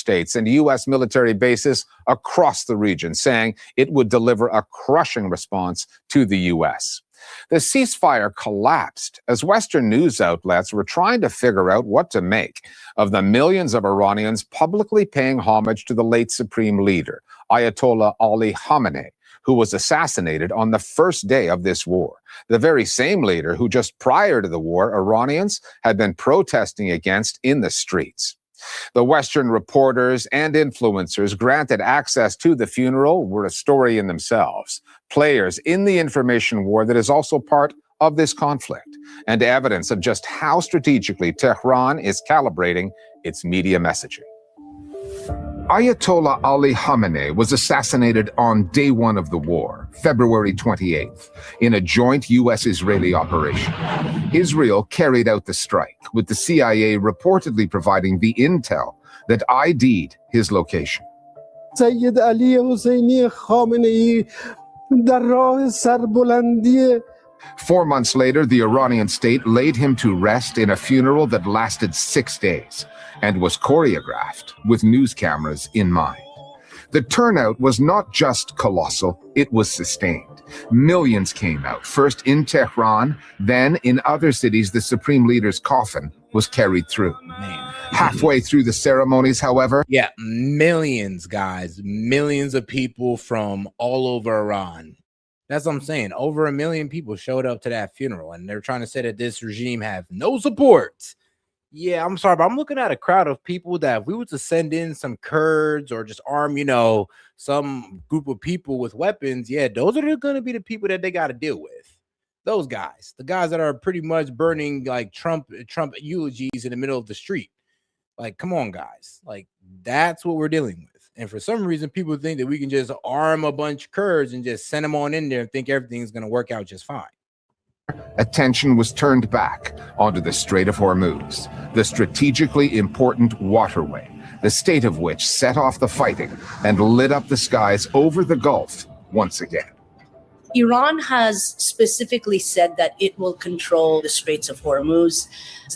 states and U.S. military bases across the region, saying it would deliver a crushing response to the U.S. The ceasefire collapsed as Western news outlets were trying to figure out what to make of the millions of Iranians publicly paying homage to the late supreme leader, Ayatollah Ali Khamenei, who was assassinated on the first day of this war. The very same leader who just prior to the war, Iranians had been protesting against in the streets. The Western reporters and influencers granted access to the funeral were a story in themselves, players in the information war that is also part of this conflict, and evidence of just how strategically Tehran is calibrating its media messaging. Ayatollah Ali Khamenei was assassinated on day one of the war, February 28th, in a joint U.S.-Israeli operation. Israel carried out the strike, with the CIA reportedly providing the intel that ID'd his location. Sayyid Ali Husseini Khamenei dar rah sarbulandi. 4 months later, the Iranian state laid him to rest in a funeral that lasted 6 days and was choreographed with news cameras in mind. The turnout was not just colossal, it was sustained. Millions came out, first in Tehran, then in other cities the supreme leader's coffin was carried through. Halfway through the ceremonies, however... Yeah, millions, guys. Millions of people from all over Iran. That's what I'm saying. Over 1 million people showed up to that funeral, and they're trying to say that this regime have no support. Yeah, I'm sorry, but I'm looking at a crowd of people that if we were to send in some Kurds or just arm, some group of people with weapons, yeah, those are going to be the people that they got to deal with. Those guys, the guys that are pretty much burning like Trump eulogies in the middle of the street. Like, come on, guys. Like, that's what we're dealing with. And for some reason, people think that we can just arm a bunch of Kurds and just send them on in there and think everything's going to work out just fine. Attention was turned back onto the Strait of Hormuz, the strategically important waterway, the state of which set off the fighting and lit up the skies over the Gulf once again. Iran has specifically said that it will control the Straits of Hormuz.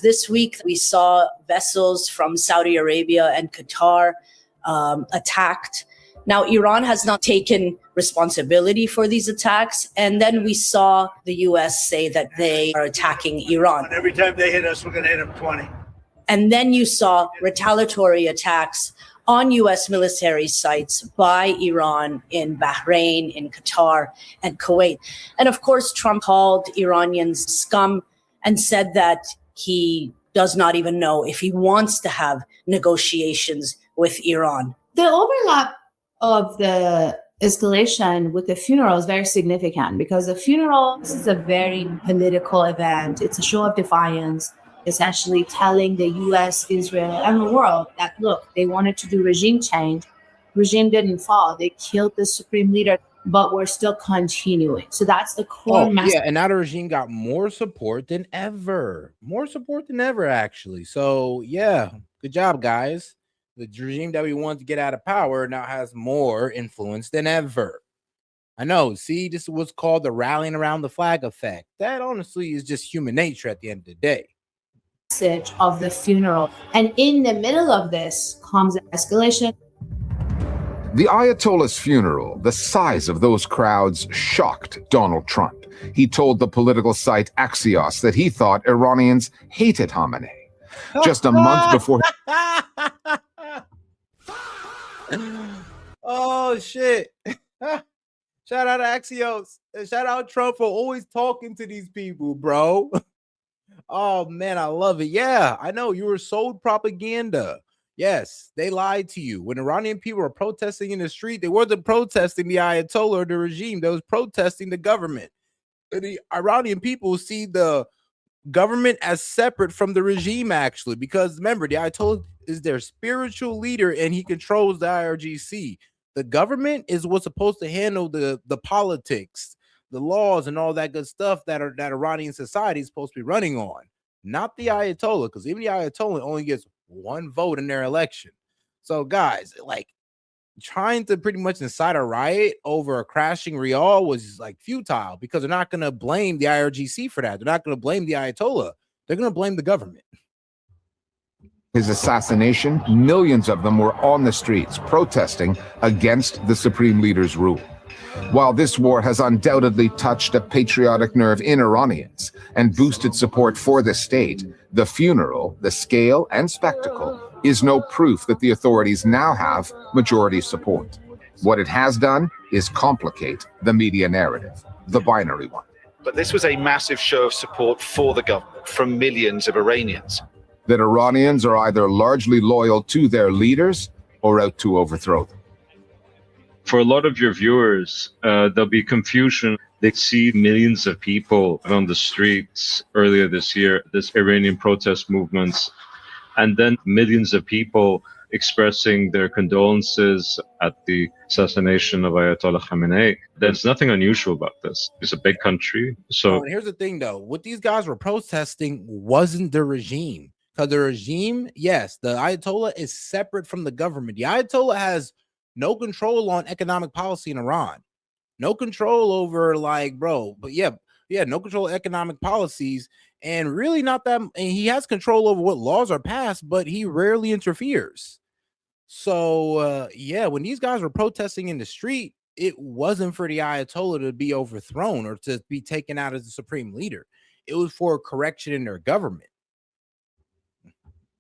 This week, we saw vessels from Saudi Arabia and Qatar attacked. Now, Iran has not taken responsibility for these attacks. And then we saw the U.S. say that they are attacking Iran. And every time they hit us, we're going to hit them 20. And then you saw retaliatory attacks on U.S. military sites by Iran in Bahrain, in Qatar, and Kuwait. And of course, Trump called Iranians scum and said that he does not even know if he wants to have negotiations with Iran. The overlap of the escalation with the funeral is very significant because the funeral is a very political event. It's a show of defiance, essentially telling the US, Israel, and the world that, look, they wanted to do regime change. Regime didn't fall. They killed the supreme leader, but we're still continuing. So that's the core message. Yeah, and now the regime got more support than ever. More support than ever, actually. So, yeah, good job, guys. The regime that we want to get out of power now has more influence than ever. I know. See, this is what's called the rallying around the flag effect. That honestly is just human nature at the end of the day. Message of the funeral. And in the middle of this comes an escalation. The Ayatollah's funeral, the size of those crowds shocked Donald Trump. He told the political site Axios that he thought Iranians hated Khamenei. Just a month before... Oh, shit. Shout out to Axios. And shout out Trump for always talking to these people, bro. Oh, man, I love it. Yeah, I know. You were sold propaganda. Yes, they lied to you. When Iranian people were protesting in the street, they wasn't protesting the Ayatollah or the regime. They was protesting the government. The Iranian people see the government as separate from the regime, actually, because remember, the Ayatollah is their spiritual leader and he controls the IRGC. The government is what's supposed to handle the politics, the laws, and all that good stuff that Iranian society is supposed to be running on, not the Ayatollah, because even the Ayatollah only gets one vote in their election. So, guys, like, trying to pretty much incite a riot over a crashing rial was like futile because they're not going to blame the IRGC for that. They're not going to blame the Ayatollah. They're going to blame the government. His assassination, millions of them were on the streets protesting against the supreme leader's rule. While this war has undoubtedly touched a patriotic nerve in Iranians and boosted support for the state, the funeral, the scale and spectacle is no proof that the authorities now have majority support. What it has done is complicate the media narrative, the binary one. But this was a massive show of support for the government from millions of Iranians. That Iranians are either largely loyal to their leaders or out to overthrow them. For a lot of your viewers, there'll be confusion. They see millions of people on the streets earlier this year, this Iranian protest movements, and then millions of people expressing their condolences at the assassination of Ayatollah Khamenei. There's nothing unusual about this. It's a big country. So and here's the thing, though. What these guys were protesting wasn't the regime. Because the regime, yes, the Ayatollah is separate from the government. The Ayatollah has no control on economic policy in Iran. No control over, no control of economic policies, and really not that. And he has control over what laws are passed, but he rarely interferes. So, when these guys were protesting in the street, it wasn't for the Ayatollah to be overthrown or to be taken out as the supreme leader. It was for a correction in their government.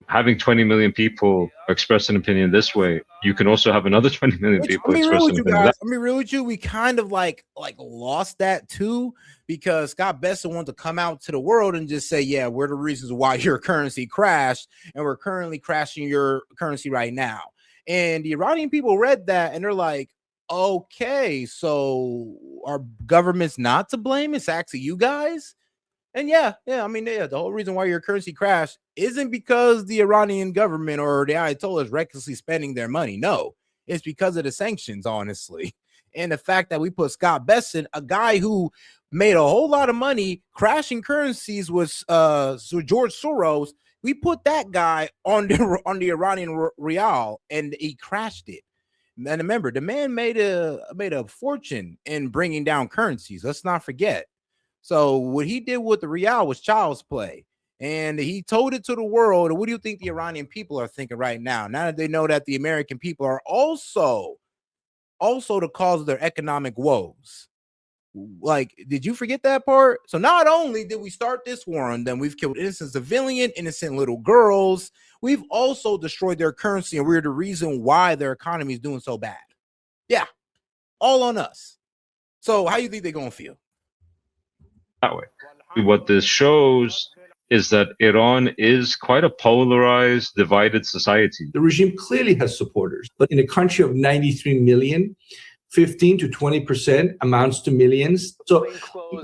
having 20 million people express an opinion this way, you can also have another 20 million people express an opinion. Let me real with you. We kind of like lost that too, because Scott Bessent wanted to come out to the world and just say, yeah, we're the reasons why your currency crashed, and we're currently crashing your currency right now. And the Iranian people read that and they're like, okay, so our government's not to blame. It's actually you guys. And the whole reason why your currency crashed isn't because the Iranian government or the Ayatollah is recklessly spending their money. No, it's because of the sanctions, honestly. And the fact that we put Scott Bessent, a guy who made a whole lot of money crashing currencies with George Soros, we put that guy on the Iranian rial and he crashed it. And remember, the man made a fortune in bringing down currencies. Let's not forget. So what he did with the rial was child's play, and he told it to the world. And what do you think the Iranian people are thinking right now? Now that they know that the American people are also the cause of their economic woes. Like, did you forget that part? So not only did we start this war on them, we've killed innocent civilian, innocent little girls. We've also destroyed their currency, and we're the reason why their economy is doing so bad. Yeah, all on us. So how you think they're gonna feel? That way. What this shows is that Iran is quite a polarized, divided society. The regime clearly has supporters, but in a country of 93 million, 15 to 20% amounts to millions. So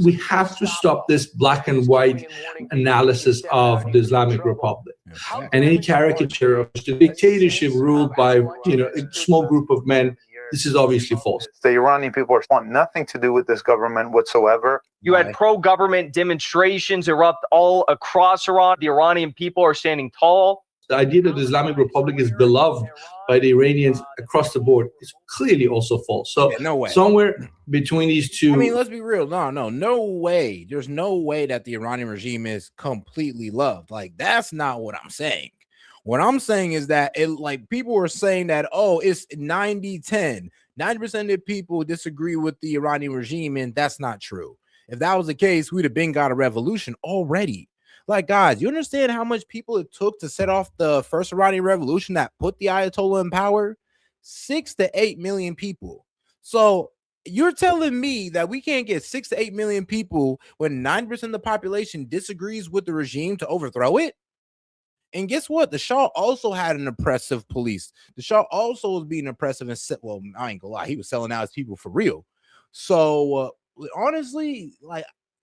we have to stop this black and white analysis of the Islamic Republic and any caricature of the dictatorship ruled by a small group of men. This is obviously false. The Iranian people want nothing to do with this government whatsoever. You had pro-government demonstrations erupt all across Iran. The Iranian people are standing tall. The idea that the Islamic Republic is beloved by the Iranians across the board is clearly also false. So no way. Somewhere between these two. I mean, let's be real. No way. There's no way that the Iranian regime is completely loved. Like, that's not what I'm saying. What I'm saying is that people were saying that, it's 90-10. 90% of the people disagree with the Iranian regime, and that's not true. If that was the case, we'd have been got a revolution already. Like, guys, you understand how much people it took to set off the first Iranian revolution that put the Ayatollah in power? 6 to 8 million people. So you're telling me that we can't get 6 to 8 million people when 90% of the population disagrees with the regime to overthrow it? And guess what? The Shah also had an oppressive police. The Shah also was being oppressive and I ain't gonna lie, he was selling out his people for real. So honestly,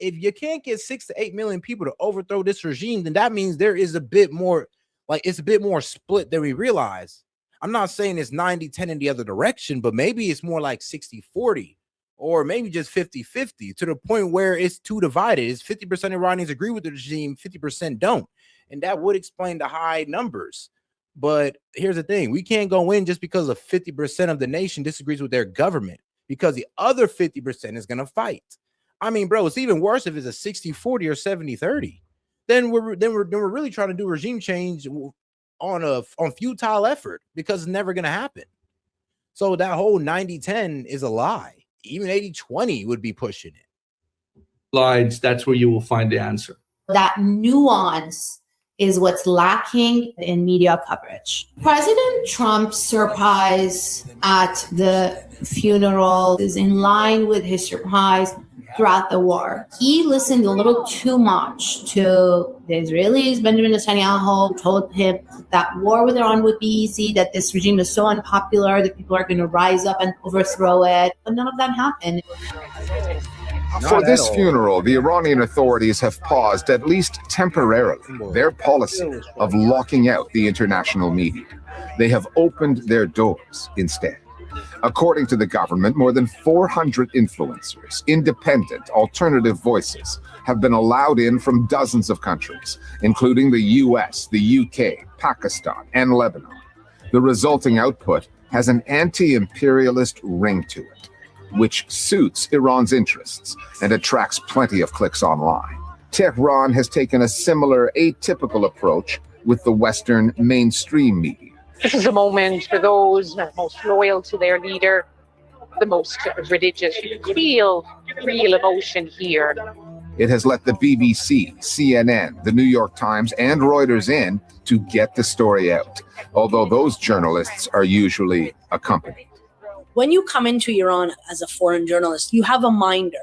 if you can't get 6 to 8 million people to overthrow this regime, then that means there is a bit more, it's a bit more split than we realize. I'm not saying it's 90-10 in the other direction, but maybe it's more like 60-40 or maybe just 50-50 to the point where it's too divided. It's 50% Iranians agree with the regime, 50% don't. And that would explain the high numbers. But here's the thing. We can't go in just because of 50% of the nation disagrees with their government, because the other 50% is going to fight. I mean, bro, it's even worse if it's a 60-40 or 70-30. Then we're really trying to do regime change on futile effort because it's never going to happen. So that whole 90-10 is a lie. Even 80-20 would be pushing it. Slides, that's where you will find the answer. That nuance is what's lacking in media coverage. President Trump's surprise at the funeral is in line with his surprise throughout the war. He listened a little too much to the Israelis. Benjamin Netanyahu told him that war with Iran would be easy, that this regime is so unpopular that people are going to rise up and overthrow it. But none of that happened. For this funeral, the Iranian authorities have paused, at least temporarily, their policy of locking out the international media. They have opened their doors instead. According to the government, more than 400 influencers, independent, alternative voices, have been allowed in from dozens of countries, including the US, the UK, Pakistan, and Lebanon. The resulting output has an anti-imperialist ring to it, which suits Iran's interests and attracts plenty of clicks online. Tehran has taken a similar atypical approach with the Western mainstream media. This is a moment for those most loyal to their leader, the most religious. You feel real emotion here. It has let the BBC, CNN, the New York Times, and Reuters in to get the story out, although those journalists are usually accompanied. When you come into Iran as a foreign journalist, you have a minder.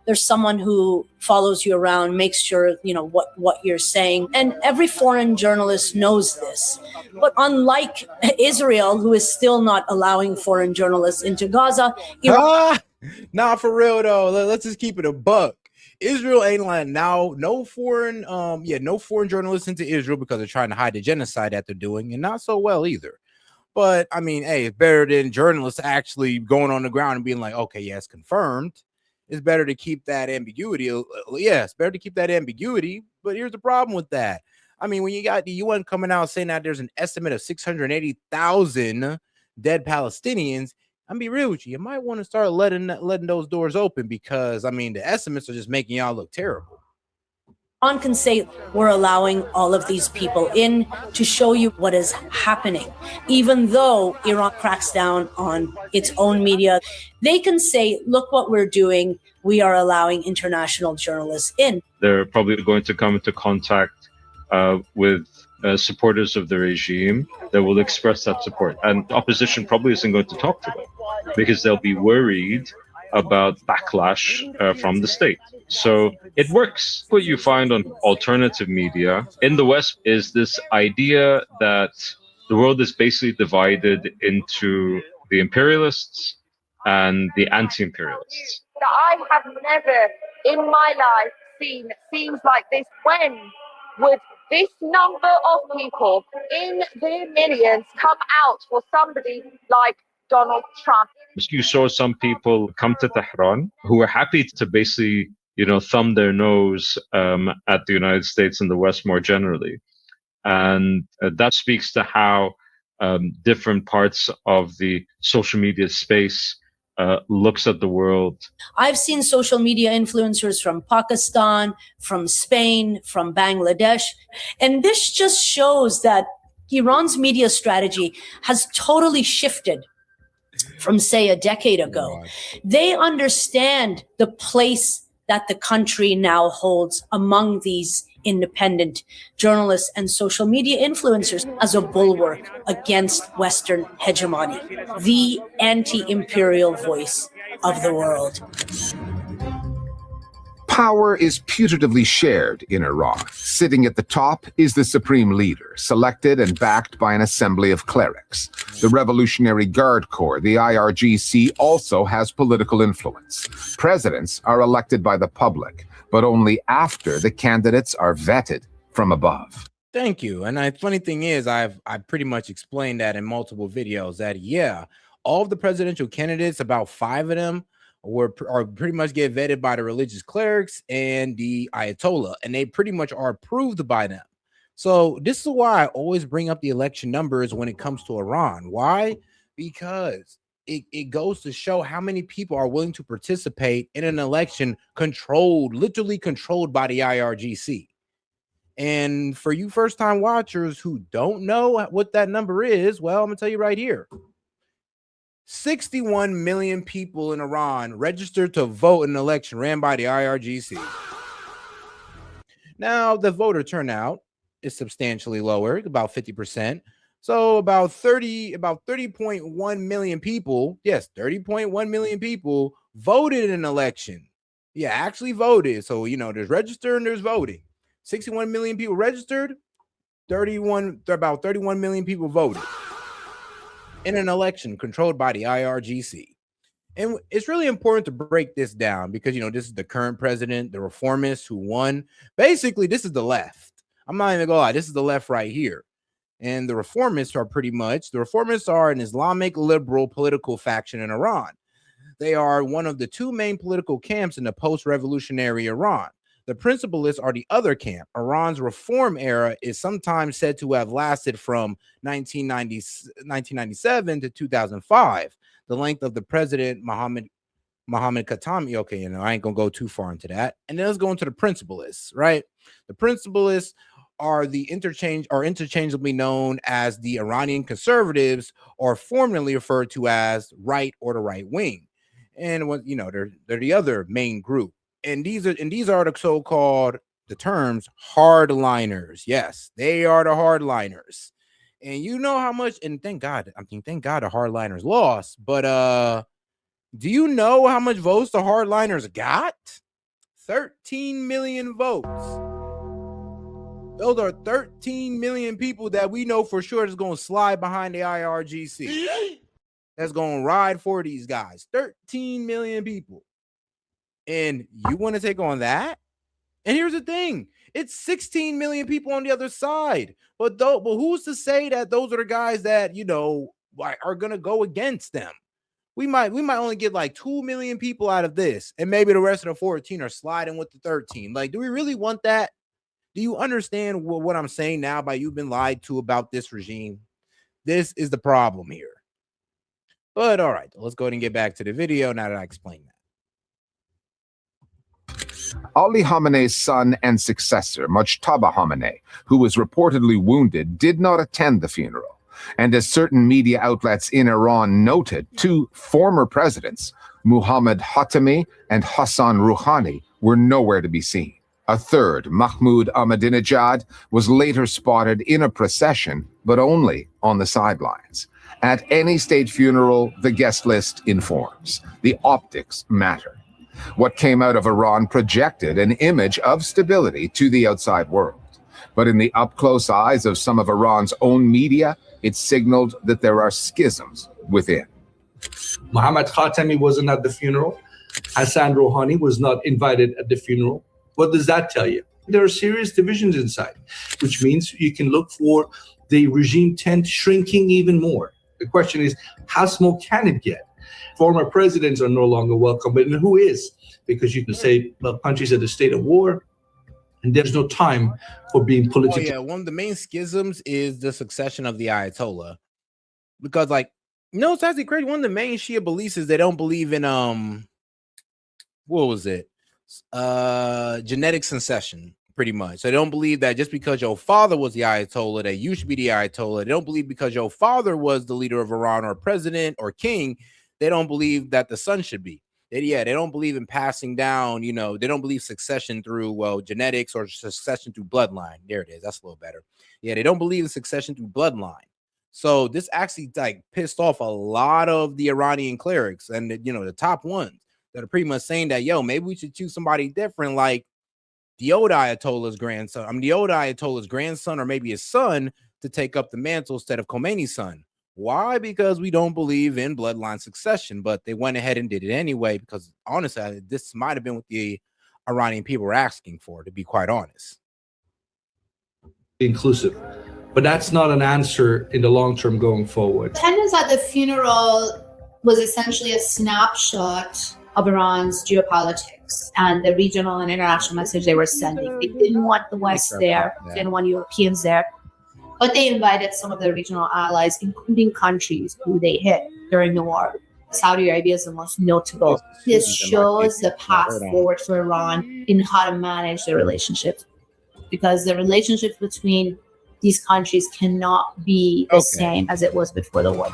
There's someone who follows you around, makes sure you know what you're saying. And every foreign journalist knows this. But unlike Israel, who is still not allowing foreign journalists into Gaza, Nah, for real though. Let's just keep it a buck. Israel ain't letting now no foreign journalists into Israel because they're trying to hide the genocide that they're doing, and not so well either. But I mean, hey, it's better than journalists actually going on the ground and being like, okay, yeah, it's confirmed. It's better to keep that ambiguity. Yeah, it's better to keep that ambiguity. But here's the problem with that. I mean, when you got the UN coming out saying that there's an estimate of 680,000 dead Palestinians, I'm be real with you. You might want to start letting those doors open because, I mean, the estimates are just making y'all look terrible. Iran can say we're allowing all of these people in to show you what is happening. Even though Iran cracks down on its own media, they can say, look what we're doing. We are allowing international journalists in. They're probably going to come into contact with supporters of the regime that will express that support. And opposition probably isn't going to talk to them because they'll be worried about backlash from the state. So it works. What you find on alternative media in the West is this idea that the world is basically divided into the imperialists and the anti-imperialists. I have never in my life seen scenes like this when would this number of people in their millions come out for somebody like Donald Trump. You saw some people come to Tehran who were happy to basically, thumb their nose at the United States and the West more generally. And that speaks to how different parts of the social media space looks at the world. I've seen social media influencers from Pakistan, from Spain, from Bangladesh. And this just shows that Iran's media strategy has totally shifted from, say, a decade ago. They understand the place that the country now holds among these independent journalists and social media influencers as a bulwark against Western hegemony, the anti-imperial voice of the world. Power is putatively shared in Iran. Sitting at the top is the supreme leader, selected and backed by an assembly of clerics. The Revolutionary Guard Corps, the IRGC, also has political influence. Presidents are elected by the public, but only after the candidates are vetted from above. Thank you. And the funny thing is, I've pretty much explained that in multiple videos that, all of the presidential candidates, about 5 of them, are pretty much get vetted by the religious clerics and the Ayatollah, and they pretty much are approved by them. So this is why I always bring up the election numbers when it comes to Iran. Why? Because it goes to show how many people are willing to participate in an election literally controlled by the IRGC. And for you first-time watchers who don't know what that number is, well, I'm gonna tell you right here. 61 million people in Iran registered to vote in an election ran by the IRGC. Now, the voter turnout is substantially lower, about 50%. So about 30.1 million people, yes, 30.1 million people voted in an election. Yeah, actually voted. So, you know, there's registered and there's voting. 61 million people registered, about 31 million people voted in an election controlled by the IRGC. And it's really important to break this down because, you know, this is the current president, the reformists who won. Basically, this is the left. I'm not even gonna lie, this is the left right here. And the reformists are an Islamic liberal political faction in Iran. They are one of the two main political camps in the post-revolutionary Iran. The principalists are the other camp. Iran's reform era is sometimes said to have lasted from 1997 to 2005. The length of the president, Mohammed Khatami. Okay, you know, I ain't gonna go too far into that. And then let's go into the principalists, right? The principalists are interchangeably known as the Iranian conservatives, or formerly referred to as right or the right wing. And what, you know, they're the other main group. And these are the so-called, the terms, hardliners. Yes, they are the hardliners. And you know how much, and thank God the hardliners lost, but do you know how much votes the hardliners got? 13 million votes. Those are 13 million people that we know for sure is going to slide behind the IRGC. That's going to ride for these guys. 13 million people. And you want to take on that? And here's the thing. It's 16 million people on the other side. But who's to say that those are the guys that, you know, are going to go against them? We might only get like 2 million people out of this. And maybe the rest of the 14 are sliding with the 13. Like, do we really want that? Do you understand what I'm saying now by you've been lied to about this regime? This is the problem here. But all right, let's go ahead and get back to the video now that I explained that. Ali Khamenei's son and successor, Mujtaba Khamenei, who was reportedly wounded, did not attend the funeral. And as certain media outlets in Iran noted, two former presidents, Mohammad Khatami and Hassan Rouhani, were nowhere to be seen. A third, Mahmoud Ahmadinejad, was later spotted in a procession, but only on the sidelines. At any state funeral, the guest list informs. The optics matter. What came out of Iran projected an image of stability to the outside world. But in the up-close eyes of some of Iran's own media, it signaled that there are schisms within. Mohammad Khatami wasn't at the funeral. Hassan Rouhani was not invited at the funeral. What does that tell you? There are serious divisions inside, which means you can look for the regime tent shrinking even more. The question is, how small can it get? Former presidents are no longer welcome, but who is? Because you can say, well, countries are in a state of war, and there's no time for being political. Oh, yeah, one of the main schisms is the succession of the Ayatollah. Because, like, you know, it's actually crazy. One of the main Shia beliefs is they don't believe in, what was it? Genetic succession, pretty much. So they don't believe that just because your father was the Ayatollah, that you should be the Ayatollah. They don't believe because your father was the leader of Iran or president or king, they don't believe that the son should be. They don't believe in passing down, you know, they don't believe succession through, well, genetics or succession through bloodline. There it is. That's a little better. Yeah, they don't believe in succession through bloodline. So this actually like pissed off a lot of the Iranian clerics and, you know, the top ones that are pretty much saying that, yo, maybe we should choose somebody different, like the old Ayatollah's grandson. I mean, the old Ayatollah's grandson or maybe his son to take up the mantle instead of Khomeini's son. Why? Because we don't believe in bloodline succession, but they went ahead and did it anyway, because honestly, this might have been what the Iranian people were asking for, to be quite honest. Inclusive. But that's not an answer in the long term going forward. Attendance at the funeral was essentially a snapshot of Iran's geopolitics and the regional and international message they were sending. They didn't want the West there, they didn't want Europeans there. But they invited some of their regional allies, including countries who they hit during the war. Saudi Arabia is the most notable. This shows the path forward for Iran in how to manage their relationship because the relationships between these countries cannot be the same as it was before the war.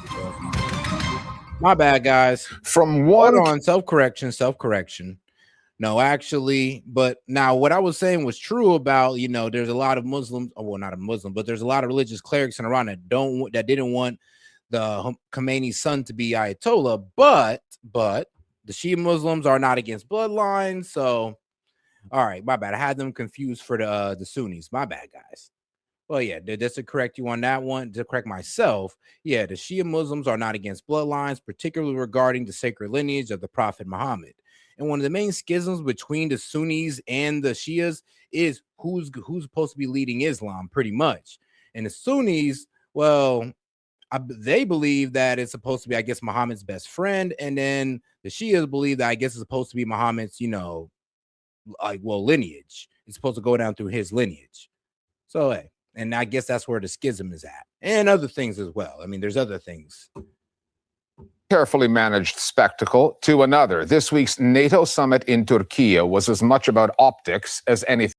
My bad, guys. From one... Hold on, self-correction. No, actually, but now what I was saying was true about, you know, there's a lot of Muslims, well, not a Muslim, but there's a lot of religious clerics in Iran that didn't want the Khamenei's son to be Ayatollah, but the Shia Muslims are not against bloodlines. So, all right, my bad. I had them confused for the Sunnis. My bad, guys. Well, yeah, just to correct you on that one, to correct myself, yeah, the Shia Muslims are not against bloodlines, particularly regarding the sacred lineage of the Prophet Muhammad. And one of the main schisms between the Sunnis and the Shias is who's supposed to be leading Islam, pretty much. And the Sunnis, well, they believe that it's supposed to be, I guess, Muhammad's best friend, and then the Shias believe that, I guess, it's supposed to be Muhammad's, you know, like, well, lineage. It's supposed to go down through his lineage. So, hey, and I guess that's where the schism is at, and other things as well. I mean, there's other things. Carefully managed spectacle to another. This week's NATO summit in Turkey was as much about optics as anything.